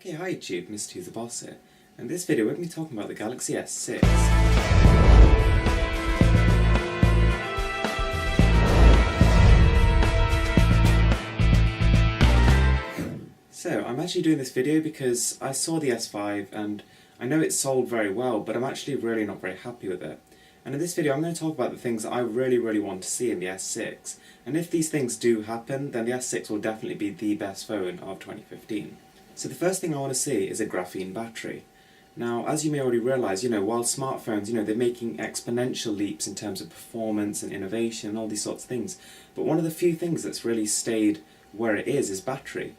Okay, hi YouTube, Mr. Who's the Boss here. In this video we're going to be talking about the Galaxy S6. So, I'm actually doing this video because I saw the S5 and I know it sold very well, but I'm actually really not very happy with it. And in this video I'm going to talk about the things that I really want to see in the S6. And if these things do happen, then the S6 will definitely be the best phone of 2015. So the first thing I want to see is a graphene battery. Now, as you may already realise, while smartphones, they're making exponential leaps in terms of performance and innovation and all these sorts of things. But one of the few things that's really stayed where it is battery.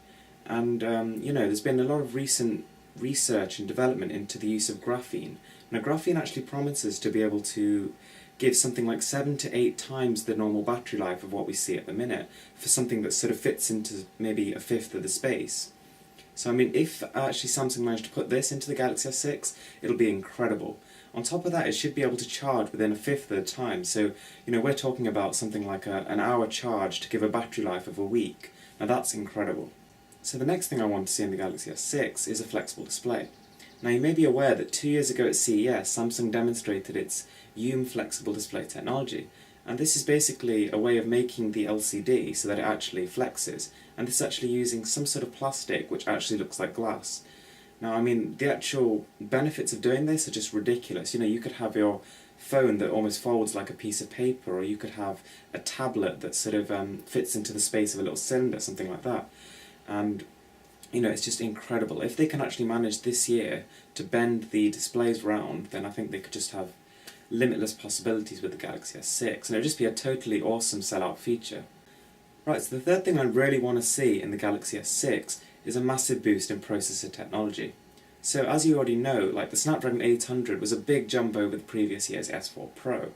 And, there's been a lot of recent research and development into the use of graphene. Now, graphene actually promises to be able to give something like 7 to 8 times the normal battery life of what we see at the minute for something that sort of fits into maybe a fifth of the space. So I mean, if actually Samsung managed to put this into the Galaxy S6, it'll be incredible. On top of that, it should be able to charge within a fifth of the time. So, we're talking about something like an hour charge to give a battery life of a week. Now that's incredible. So the next thing I want to see in the Galaxy S6 is a flexible display. Now you may be aware that 2 years ago at CES, Samsung demonstrated its UM flexible display technology. And this is basically a way of making the LCD so that it actually flexes, and this is actually using some sort of plastic which actually looks like glass. Now, I mean, the actual benefits of doing this are just ridiculous. You could have your phone that almost folds like a piece of paper, or you could have a tablet that sort of fits into the space of a little cylinder, something like that. And, it's just incredible. If they can actually manage this year to bend the displays round, then I think they could just have limitless possibilities with the Galaxy S6, and it would just be a totally awesome sellout feature. Right, so the third thing I really want to see in the Galaxy S6 is a massive boost in processor technology. So as you already know, like the Snapdragon 800 was a big jump over the previous year's S4 Pro.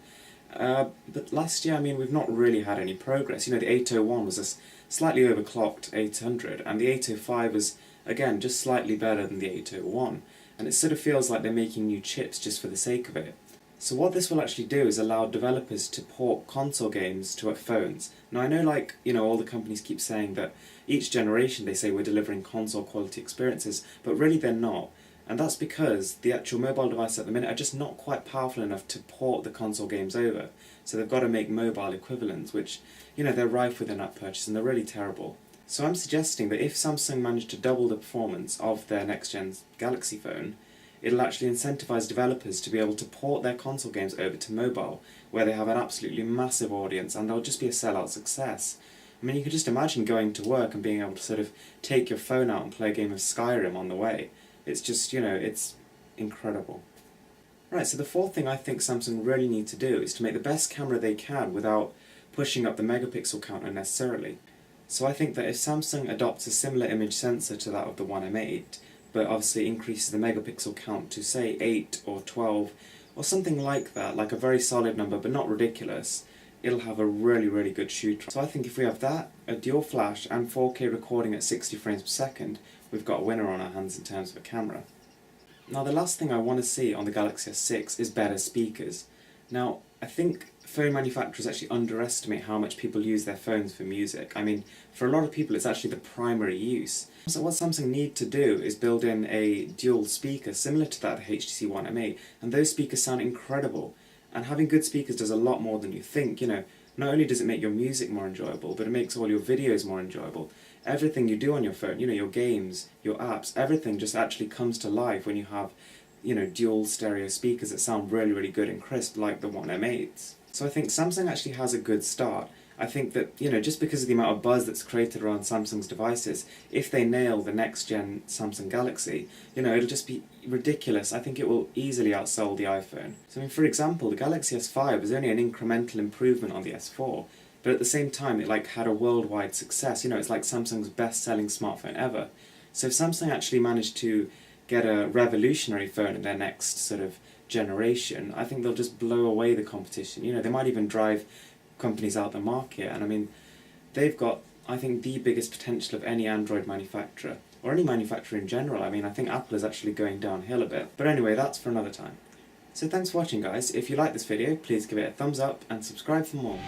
But last year, we've not really had any progress. The 801 was a slightly overclocked 800, and the 805 was, again, just slightly better than the 801. And it sort of feels like they're making new chips just for the sake of it. So what this will actually do is allow developers to port console games to phones. Now I know all the companies keep saying that each generation they say we're delivering console quality experiences, but really they're not. And that's because the actual mobile devices at the minute are just not quite powerful enough to port the console games over. So they've got to make mobile equivalents, which, they're rife with in-app purchase and they're really terrible. So I'm suggesting that if Samsung managed to double the performance of their next-gen Galaxy phone, it'll actually incentivize developers to be able to port their console games over to mobile, where they have an absolutely massive audience and they'll just be a sellout success. You can just imagine going to work and being able to sort of take your phone out and play a game of Skyrim on the way. It's just, it's incredible. Right, so the fourth thing I think Samsung really need to do is to make the best camera they can without pushing up the megapixel count unnecessarily. So I think that if Samsung adopts a similar image sensor to that of the One M8, but obviously increases the megapixel count to say 8 or 12 or something like that, like a very solid number but not ridiculous, it'll have a really good shooter. So I think if we have that, a dual flash and 4K recording at 60 frames per second, we've got a winner on our hands in terms of a camera. Now the last thing I want to see on the Galaxy S6 is better speakers. Now I think phone manufacturers actually underestimate how much people use their phones for music. For a lot of people it's actually the primary use. So what Samsung need to do is build in a dual speaker similar to that of the HTC One M8, and those speakers sound incredible. And having good speakers does a lot more than you think. Not only does it make your music more enjoyable, but it makes all your videos more enjoyable. Everything you do on your phone, your games, your apps, everything just actually comes to life when you have, dual stereo speakers that sound really good and crisp like the One M8s. So I think Samsung actually has a good start. I think that, just because of the amount of buzz that's created around Samsung's devices, if they nail the next-gen Samsung Galaxy, it'll just be ridiculous. I think it will easily outsell the iPhone. So for example, the Galaxy S5 is only an incremental improvement on the S4, but at the same time it had a worldwide success. It's like Samsung's best-selling smartphone ever. So if Samsung actually managed to get a revolutionary phone in their next sort of generation, I think they'll just blow away the competition. They might even drive companies out the market, and they've got, I think, the biggest potential of any Android manufacturer, or any manufacturer in general. I think Apple is actually going downhill a bit. But anyway, that's for another time. So thanks for watching guys. If you like this video, please give it a thumbs up and subscribe for more.